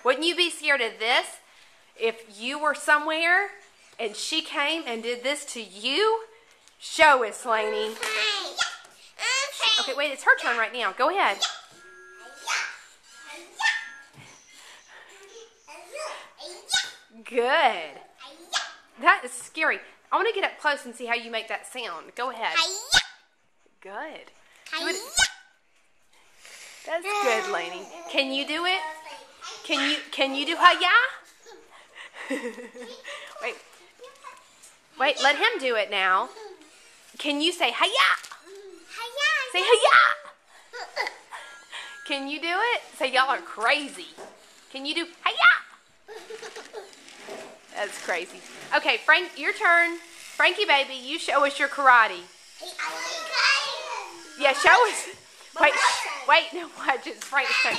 Wouldn't you be scared of this if you were somewhere and she came and did this to you? Show us, Lainey. Okay, wait, it's her turn right now. Go ahead. Good. That is scary. I want to get up close and see how you make that sound. Go ahead. Good. That's good, Lainey. Can you do it? Can you do hi-ya? Wait, let him do it now. Can you say hi-ya? Say hi-ya. Can you do it? Say y'all are crazy. Can you do hi-ya? That's crazy. Okay, Frank, your turn. Frankie baby, you show us your karate. Yeah, show us. Wait, no, watch, it's Frank's turn.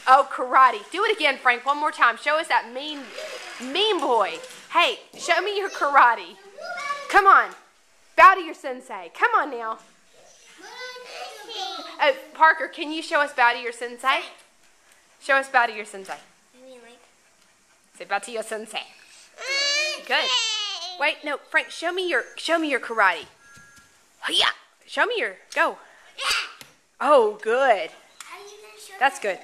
Oh, karate. Do it again, Frank, one more time. Show us that mean boy. Hey, show me your karate. Come on. Bow to your sensei. Come on now. Parker, can you show us bow to your sensei? Show us bow to your sensei. Say bow to your sensei. Good. Wait, no, Frank, show me your karate. Hi-ya. Show me your, go. Oh, good. That's good.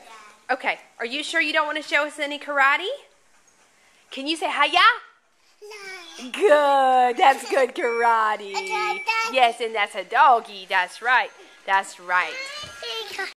Okay, are you sure you don't want to show us any karate? Can you say hi-ya? Good, that's good karate. Yes, and that's a doggy, that's right. That's right.